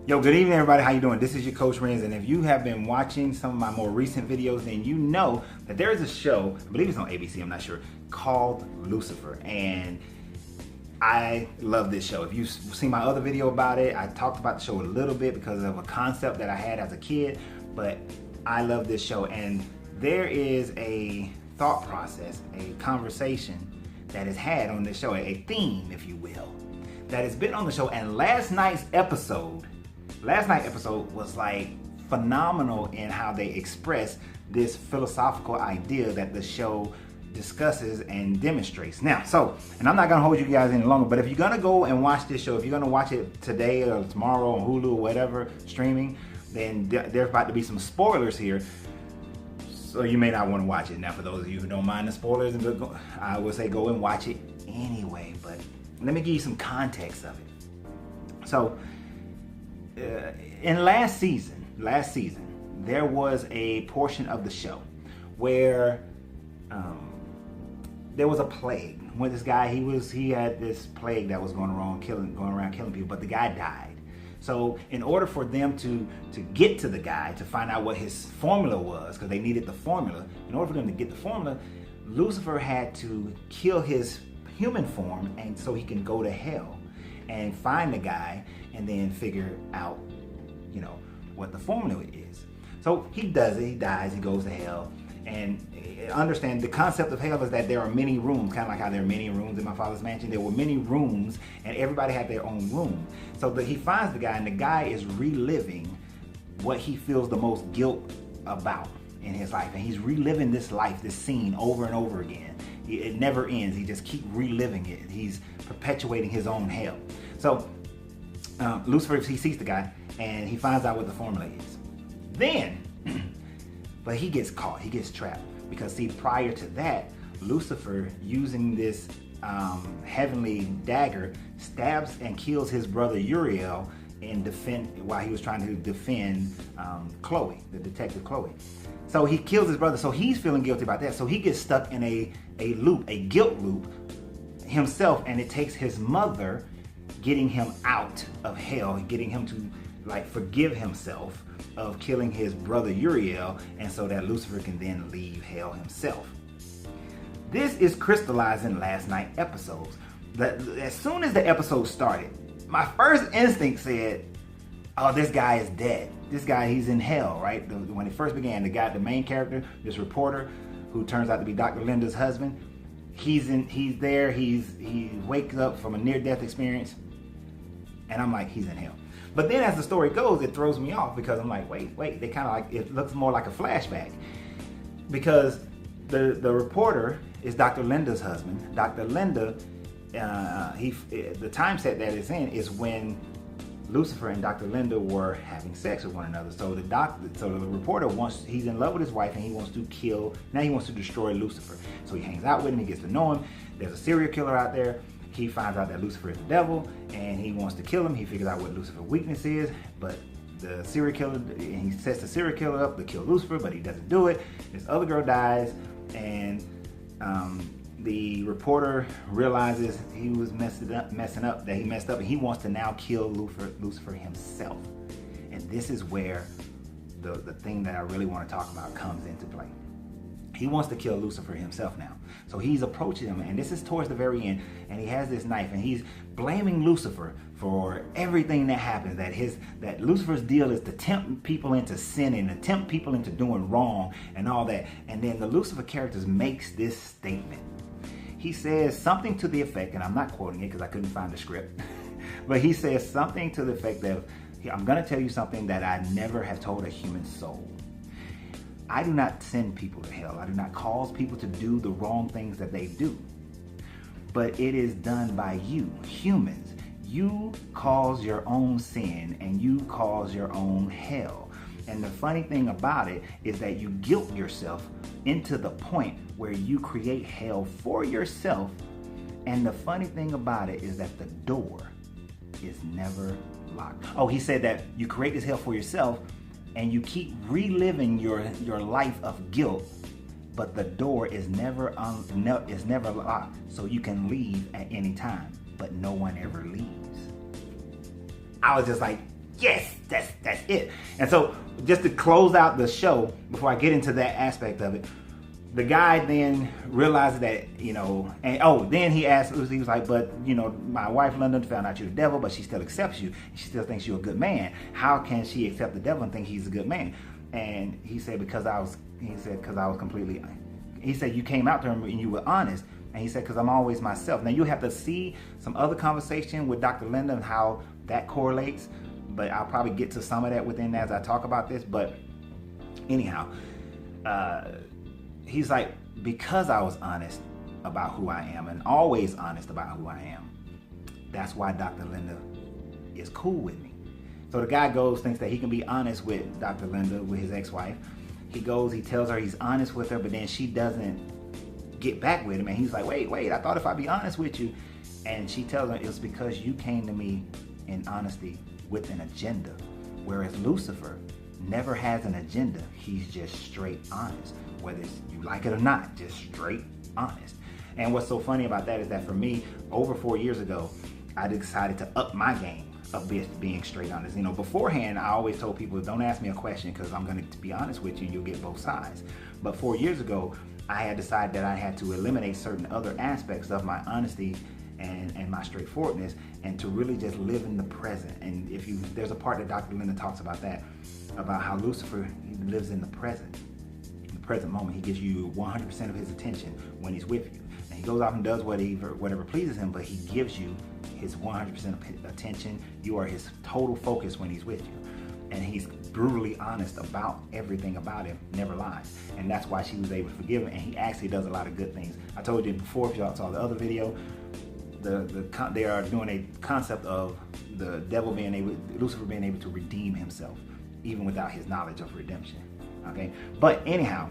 Yo, good evening everybody, how you doing? This is your Coach Renz, and if you have been watching some of my more recent videos, then you know that there is a show, I believe it's on ABC, I'm not sure, called Lucifer, and I love this show. If you've seen my other video about it, I talked about the show a little bit because of a concept that I had as a kid, but I love this show, and there is a thought process, a conversation that is had on this show, a theme, if you will, that has been on the show, and last night's episode was like phenomenal in how they express this philosophical idea that the show discusses and demonstrates. Now, and I'm not gonna hold you guys any longer, but if you're gonna go and watch this show, if you're gonna watch it today or tomorrow on Hulu or whatever streaming, then there's about to be some spoilers here. So you may not want to watch it. Now, for those of you who don't mind the spoilers, I would say go and watch it anyway, but let me give you some context of it. So, in last season, there was a portion of the show where there was a plague. When this guy, he had this plague that was going around killing people, but the guy died. So in order for them to get to the guy, to find out what his formula was, because they needed the formula, in order for them to get the formula, Lucifer had to kill his human form, and so he can go to hell and find the guy and then figure out, what the formula is. So he does it, he dies, he goes to hell. And understand the concept of hell is that there are many rooms, kind of like how there are many rooms in my Father's mansion. There were many rooms and everybody had their own room. So he finds the guy, and the guy is reliving what he feels the most guilt about in his life. And he's reliving this life, this scene over and over again. It never ends. He just keeps reliving it. He's perpetuating his own hell. So Lucifer, he sees the guy and he finds out what the formula is. Then, but he gets caught, he gets trapped. Because see, prior to that, Lucifer, using this heavenly dagger, stabs and kills his brother Uriel while he was trying to defend Chloe, the detective Chloe. So he kills his brother, so he's feeling guilty about that. So he gets stuck in a loop, a guilt loop himself, and it takes his mother getting him out of hell, getting him to forgive himself of killing his brother Uriel, and so that Lucifer can then leave hell himself. This is crystallized in last night's episodes. As soon as the episode started, my first instinct said, oh, this guy is dead. This guy, he's in hell, right? When it first began, the main character, this reporter, who turns out to be Dr. Linda's husband, he's there, he wakes up from a near-death experience, and I'm like, he's in hell. But then as the story goes, it throws me off because I'm like, wait, they kind of it looks more like a flashback. Because the reporter is Dr. Linda's husband. Dr. Linda, the time set that it's in is when Lucifer and Dr. Linda were having sex with one another. So the reporter he's in love with his wife and he wants to destroy Lucifer. So he hangs out with him, he gets to know him. There's a serial killer out there. He finds out that Lucifer is the devil and he wants to kill him. He figures out what Lucifer's weakness is, but the serial killer, he sets the serial killer up to kill Lucifer, but he doesn't do it. This other girl dies, and the reporter realizes he was messing up, that he messed up, and he wants to now kill Lucifer himself. And this is where the thing that I really want to talk about comes into play. He wants to kill Lucifer himself now. So he's approaching him, and this is towards the very end, and he has this knife, and he's blaming Lucifer for everything that happens, that Lucifer's deal is to tempt people into sinning, to tempt people into doing wrong and all that. And then the Lucifer character makes this statement. He says something to the effect, and I'm not quoting it because I couldn't find the script, but he says something to the effect of, I'm going to tell you something that I never have told a human soul. I do not send people to hell. I do not cause people to do the wrong things that they do. But it is done by you, humans. You cause your own sin and you cause your own hell. And the funny thing about it is that you guilt yourself into the point where you create hell for yourself. And the funny thing about it is that the door is never locked. Oh, he said that you create this hell for yourself and you keep reliving your life of guilt, but the door is never locked, so you can leave at any time, but no one ever leaves. I was just like, Yes, that's it. And so just to close out the show, before I get into that aspect of it, the guy then realizes that, and then he asked, he was like, but, my wife London found out you're the devil, but she still accepts you. She still thinks you're a good man. How can she accept the devil and think he's a good man? And he said, because I was completely, he said, you came out to him and you were honest. And he said, because I'm always myself. Now, you'll have to see some other conversation with Dr. Linda and how that correlates. But I'll probably get to some of that within as I talk about this. But anyhow, he's like, because I was honest about who I am and always honest about who I am, that's why Dr. Linda is cool with me. So the guy goes, thinks that he can be honest with Dr. Linda, with his ex-wife. He goes, he tells her he's honest with her, but then she doesn't get back with him. And he's like, wait, I thought if I'd be honest with you. And she tells him, it's because you came to me in honesty with an agenda. Whereas Lucifer never has an agenda. He's just straight honest. Whether you like it or not, just straight honest. And what's so funny about that is that for me, over 4 years ago, I decided to up my game of being straight honest. Beforehand, I always told people, don't ask me a question because I'm going to be honest with you. You'll get both sides. But 4 years ago, I had decided that I had to eliminate certain other aspects of my honesty and my straightforwardness, and to really just live in the present. And there's a part that Dr. Linda talks about that, about how Lucifer, he lives in the present moment. He gives you 100% of his attention when he's with you. And he goes off and does whatever pleases him, but he gives you his 100% attention. You are his total focus when he's with you. And he's brutally honest about everything about him, never lies. And that's why she was able to forgive him. And he actually does a lot of good things. I told you before, if y'all saw the other video, they are doing a concept of the devil Lucifer being able to redeem himself, even without his knowledge of redemption. Okay, but anyhow,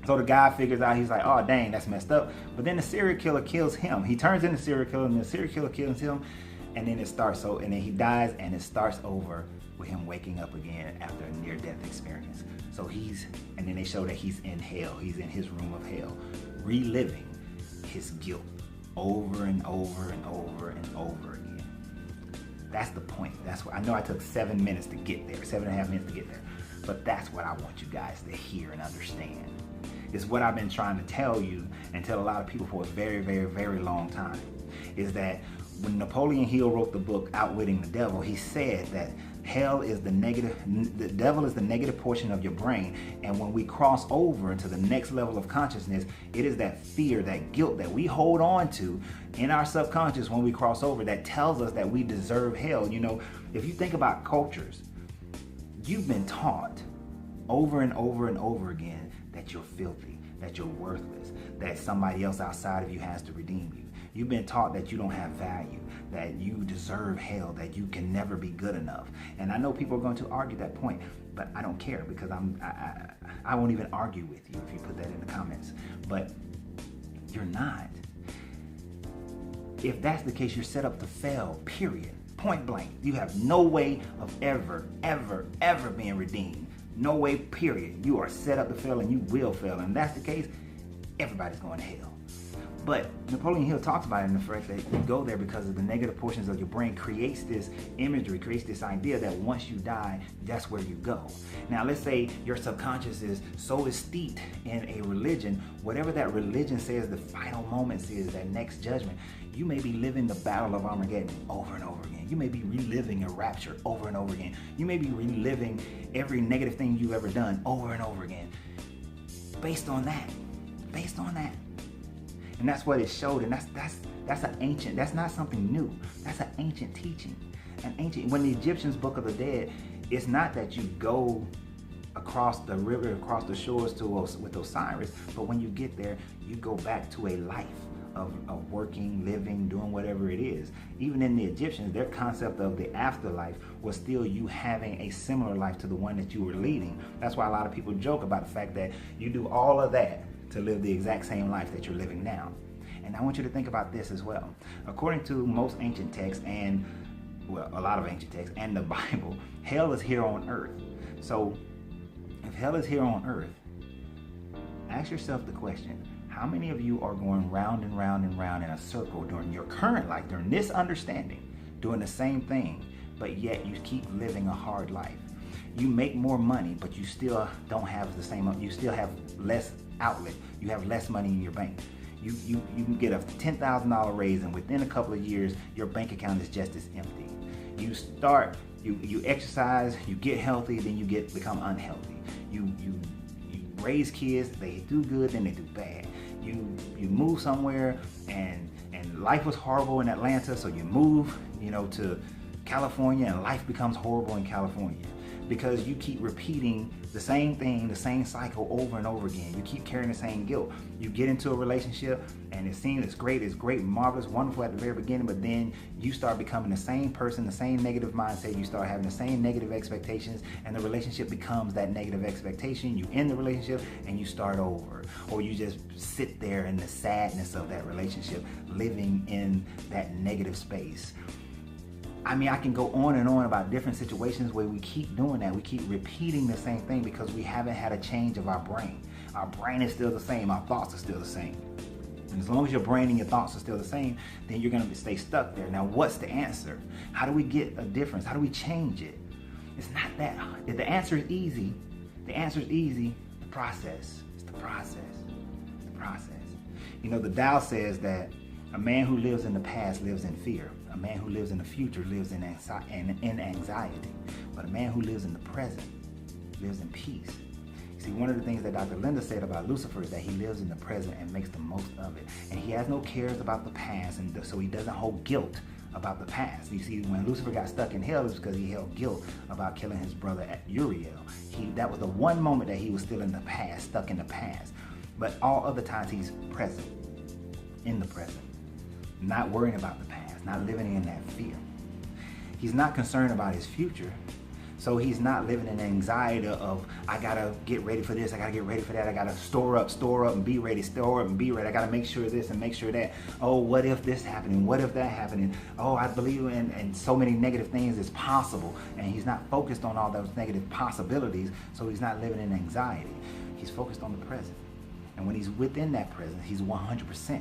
so the guy figures out, he's like, oh dang, that's messed up. But then the serial killer kills him. He turns into a serial killer, and the serial killer kills him, and then it starts. And then he dies, and it starts over with him waking up again after a near-death experience. So and then they show that he's in hell. He's in his room of hell, reliving his guilt over and over and over and over again. That's the point. That's what I know. I took 7 minutes to get there, 7.5 minutes to get there. But that's what I want you guys to hear and understand. It's what I've been trying to tell you and tell a lot of people for a very, very, very long time. Is that when Napoleon Hill wrote the book Outwitting the Devil, he said that the devil is the negative portion of your brain. And when we cross over into the next level of consciousness, it is that fear, that guilt that we hold on to in our subconscious when we cross over that tells us that we deserve hell. If you think about cultures, you've been taught over and over and over again that you're filthy, that you're worthless, that somebody else outside of you has to redeem you. You've been taught that you don't have value, that you deserve hell, that you can never be good enough. And I know people are going to argue that point, but I don't care, because I won't even argue with you if you put that in the comments. But you're not. If that's the case, you're set up to fail, period. Point blank. You have no way of ever being redeemed. No way, period. You are set up to fail, and you will fail. And if that's the case, everybody's going to hell. But Napoleon Hill talks about it in the fact that you go there because of the negative portions of your brain creates this imagery, creates this idea that once you die, that's where you go. Now, let's say your subconscious is so steeped in a religion, whatever that religion says the final moments is, that next judgment, you may be living the battle of Armageddon over and over again. You may be reliving a rapture over and over again. You may be reliving every negative thing you've ever done over and over again. Based on that. And that's what it showed, and that's an ancient, that's not something new. That's an ancient teaching. When the Egyptians' Book of the Dead, it's not that you go across the river, across the shores with Osiris, but when you get there, you go back to a life of working, living, doing whatever it is. Even in the Egyptians, their concept of the afterlife was still you having a similar life to the one that you were leading. That's why a lot of people joke about the fact that you do all of that to live the exact same life that you're living now. And I want you to think about this as well. According to most ancient texts a lot of ancient texts and the Bible, hell is here on earth. So if hell is here on earth, ask yourself the question, how many of you are going round and round and round in a circle during your current life, during this understanding, doing the same thing, but yet you keep living a hard life. You make more money, but you still don't have the same, you still have less outlet. You have less money in your bank. You can get a $10,000 raise, and within a couple of years, your bank account is just as empty. You exercise, you get healthy, then you become unhealthy. You raise kids, they do good, then they do bad. You move somewhere, and life was horrible in Atlanta, so you move, to California, and life becomes horrible in California. Because you keep repeating the same thing, the same cycle over and over again. You keep carrying the same guilt. You get into a relationship and it seems it's great, marvelous, wonderful at the very beginning, but then you start becoming the same person, the same negative mindset. You start having the same negative expectations, and the relationship becomes that negative expectation. You end the relationship and you start over. Or you just sit there in the sadness of that relationship, living in that negative space. I mean, I can go on and on about different situations where we keep doing that. We keep repeating the same thing because we haven't had a change of our brain. Our brain is still the same. Our thoughts are still the same. And as long as your brain and your thoughts are still the same, then you're going to stay stuck there. Now, what's the answer? How do we get a difference? How do we change it? It's not that hard. The answer is easy. The answer is easy. The process. It's the process. The process. The Tao says that a man who lives in the past lives in fear. A man who lives in the future lives in anxiety. But a man who lives in the present lives in peace. See, one of the things that Dr. Linda said about Lucifer is that he lives in the present and makes the most of it. And he has no cares about the past, and so he doesn't hold guilt about the past. You see, when Lucifer got stuck in hell, it was because he held guilt about killing his brother Uriel. That was the one moment that he was still in the past, stuck in the past. But all other times he's present, in the present, not worrying about the past, not living in that fear. He's not concerned about his future. So he's not living in anxiety of, I gotta get ready for this, I gotta get ready for that, I gotta store up and be ready, store up and be ready, I gotta make sure this and make sure that. Oh, what if this happening? What if that happening? Oh, I believe in so many negative things is possible. And he's not focused on all those negative possibilities, so he's not living in anxiety. He's focused on the present. And when he's within that present, he's 100%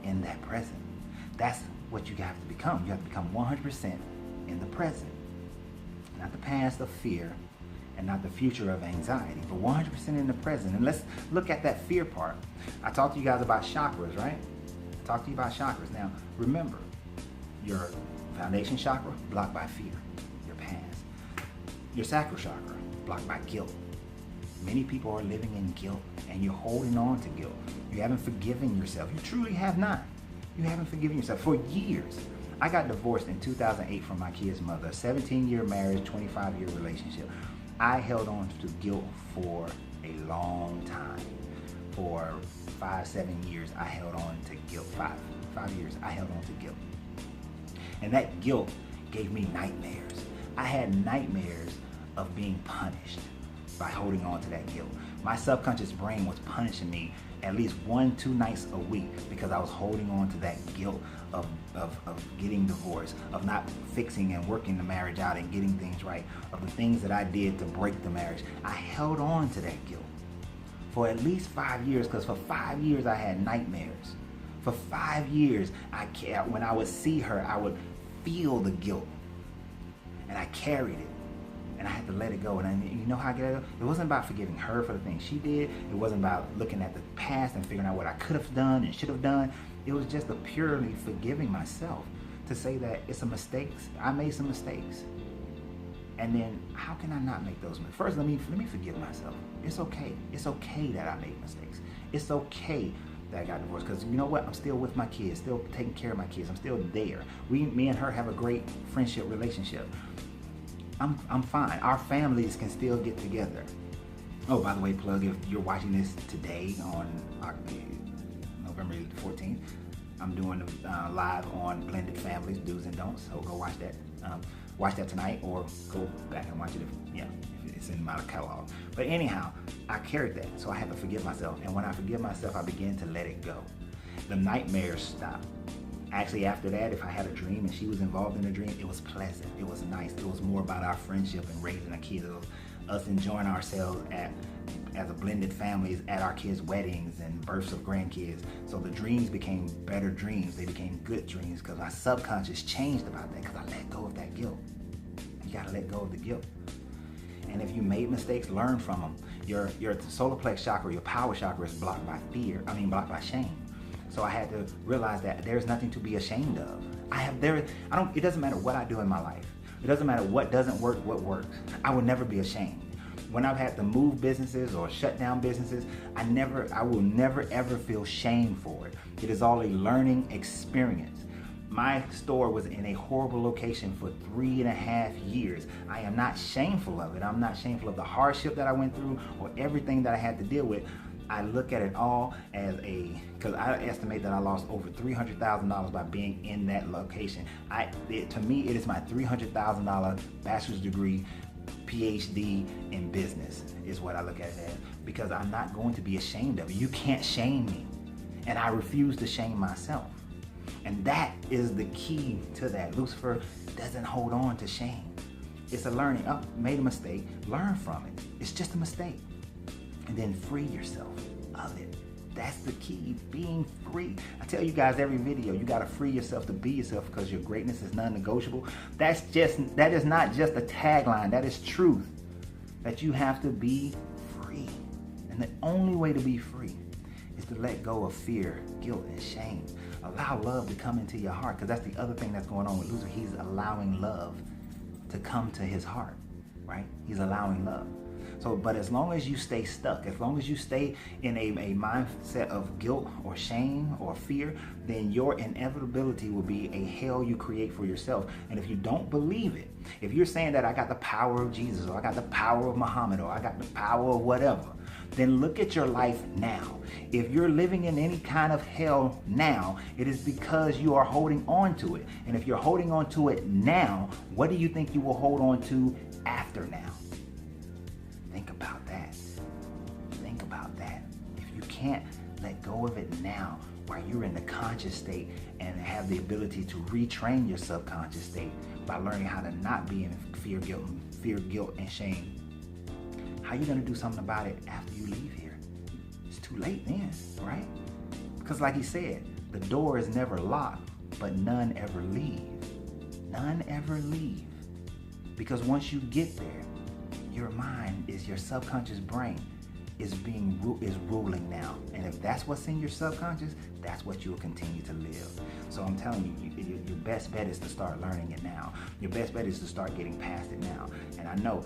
in that present. That's what you have to become. You have to become 100% in the present. Not the past of fear and not the future of anxiety, but 100% in the present. And let's look at that fear part. I talked to you guys about chakras, right? I talked to you about chakras. Now, remember, your foundation chakra, blocked by fear, your past. Your sacral chakra, blocked by guilt. Many people are living in guilt, and you're holding on to guilt. You haven't forgiven yourself. You truly have not. You haven't forgiven yourself for years. I got divorced in 2008 from my kid's mother. A 17-year marriage, 25-year relationship. I held on to guilt for a long time. For 5-7 years, I held on to guilt. Five years, I held on to guilt. And that guilt gave me nightmares. I had nightmares of being punished by holding on to that guilt. My subconscious brain was punishing me at least 1-2 nights a week because I was holding on to that guilt of getting divorced, of not fixing and working the marriage out and getting things right, of the things that I did to break the marriage. I held on to that guilt for at least 5 years, because for 5 years I had nightmares. For 5 years, when I would see her, I would feel the guilt, and I carried it. And I had to let it go. And you know how I get it? It wasn't about forgiving her for the things she did. It wasn't about looking at the past and figuring out what I could have done and should have done. It was just a purely forgiving myself to say that it's a mistake. I made some mistakes. And then how can I not make those mistakes? First, let me forgive myself. It's okay. It's okay that I made mistakes. It's okay that I got divorced, because you know what? I'm still with my kids, still taking care of my kids. I'm still there. Me and her have a great friendship relationship. I'm fine. Our families can still get together. Oh, by the way, plug, if you're watching this today on November 14th, I'm doing live on blended families, do's and don'ts. So go watch that. Watch that tonight, or go back and watch it if it's in my catalog. But anyhow, I carried that, so I had to forgive myself. And when I forgive myself, I begin to let it go. The nightmares stop. Actually, after that, if I had a dream and she was involved in the dream, it was pleasant. It was nice. It was more about our friendship and raising a kid, of us enjoying ourselves as a blended families at our kids' weddings and births of grandkids. So the dreams became better dreams. They became good dreams because my subconscious changed about that, because I let go of that guilt. You got to let go of the guilt. And if you made mistakes, learn from them. Your solar plex chakra, your power chakra is blocked by blocked by shame. So I had to realize that there's nothing to be ashamed of. It doesn't matter what I do in my life. It doesn't matter what doesn't work, what works. I will never be ashamed. When I've had to move businesses or shut down businesses, I will never ever feel shame for it. It is all a learning experience. My store was in a horrible location for 3.5 years. I am not shameful of it. I'm not shameful of the hardship that I went through or everything that I had to deal with. I look at it all as because I estimate that I lost over $300,000 by being in that location. To me, it is my $300,000 bachelor's degree, PhD in business is what I look at it as, because I'm not going to be ashamed of it. You can't shame me, and I refuse to shame myself. And that is the key to that. Lucifer doesn't hold on to shame. It's a learning. Oh, made a mistake. Learn from it. It's just a mistake. And then free yourself of it. That's the key, being free. I tell you guys every video, you got to free yourself to be yourself because your greatness is non-negotiable. That is not just a tagline. That is truth. That you have to be free. And the only way to be free is to let go of fear, guilt, and shame. Allow love to come into your heart, because that's the other thing that's going on with Lucifer. He's allowing love to come to his heart, right? He's allowing love. So, but as long as you stay stuck, as long as you stay in a mindset of guilt or shame or fear, then your inevitability will be a hell you create for yourself. And if you don't believe it, if you're saying that I got the power of Jesus, or I got the power of Muhammad, or I got the power of whatever, then look at your life now. If you're living in any kind of hell now, it is because you are holding on to it. And if you're holding on to it now, what do you think you will hold on to after now? Think about that. Think about that. If you can't let go of it now, while you're in the conscious state and have the ability to retrain your subconscious state by learning how to not be in fear, guilt, and shame, how are you going to do something about it after you leave here? It's too late then, right? Because like he said, the door is never locked, but none ever leave. None ever leave. Because once you get there, your mind is your subconscious brain is ruling now. And if that's what's in your subconscious, that's what you'll continue to live. So I'm telling you, your best bet is to start learning it now. Your best bet is to start getting past it now. And I know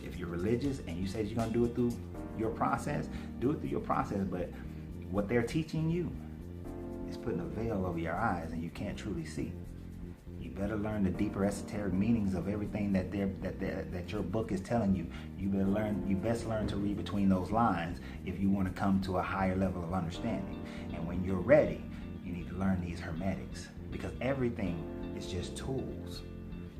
if you're religious and you say you're going to do it through your process, do it through your process. But what they're teaching you is putting a veil over your eyes and you can't truly see. You better learn the deeper esoteric meanings of everything that your book is telling you. You best learn to read between those lines if you want to come to a higher level of understanding. And when you're ready, you need to learn these hermetics, because everything is just tools.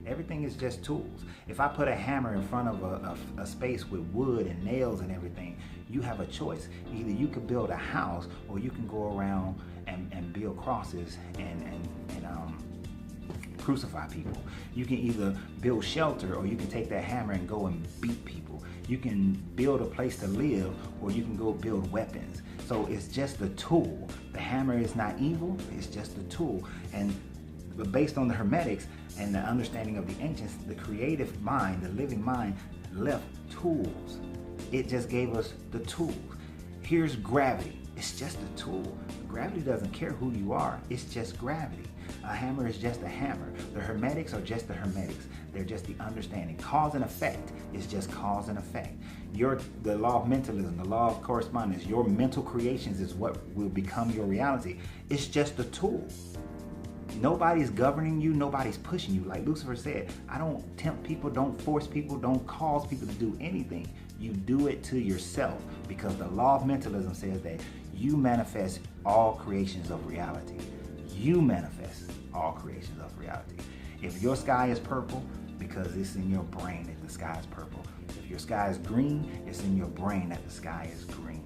Everything is just tools. If I put a hammer in front of a space with wood and nails and everything, you have a choice. Either you could build a house, or you can go around and build crosses and crucify people. You can either build shelter, or you can take that hammer and go and beat people. You can build a place to live, or you can go build weapons. So it's just a tool. The hammer is not evil, it's just a tool. And based on the hermetics and the understanding of the ancients, the creative mind, the living mind, left tools. It just gave us the tools. Here's gravity. It's just a tool. Gravity doesn't care who you are. It's just gravity. A hammer is just a hammer. The hermetics are just the hermetics. They're just the understanding. Cause and effect is just cause and effect. The law of mentalism, the law of correspondence, your mental creations is what will become your reality. It's just a tool. Nobody's governing you. Nobody's pushing you. Like Lucifer said, I don't tempt people, don't force people, don't cause people to do anything. You do it to yourself, because the law of mentalism says that you manifest all creations of reality. You manifest all creations of reality. If your sky is purple, because it's in your brain that the sky is purple. If your sky is green, it's in your brain that the sky is green.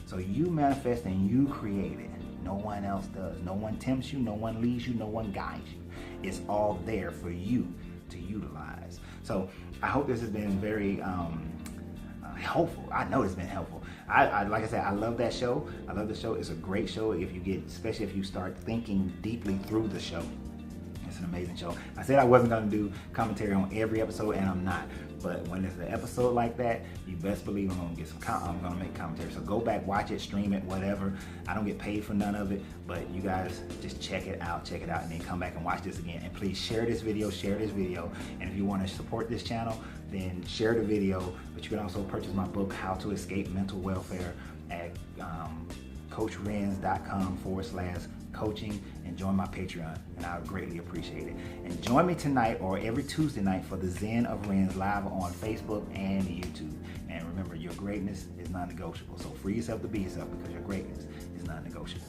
So you manifest and you create it. No one else does. No one tempts you, no one leads you, no one guides you. It's all there for you to utilize. So I hope this has been very helpful. I know it's been helpful. I like I said, I love that show. I love the show. It's a great show especially if you start thinking deeply through the show. It's an amazing show. I said I wasn't going to do commentary on every episode, and I'm not. But when it's an episode like that, you best believe I'm going to get I'm going to make commentary. So go back, watch it, stream it, whatever. I don't get paid for none of it, but you guys just check it out, and then come back and watch this again. And please share this video, And if you want to support this channel, then share the video. But you can also purchase my book, How to Escape Mental Welfare, at coachrenz.com/coaching, and join my Patreon, and I would greatly appreciate it. And join me tonight or every Tuesday night for the Zen of Renz live on Facebook and YouTube. And remember, your greatness is non-negotiable. So free yourself to be yourself, because your greatness is non-negotiable.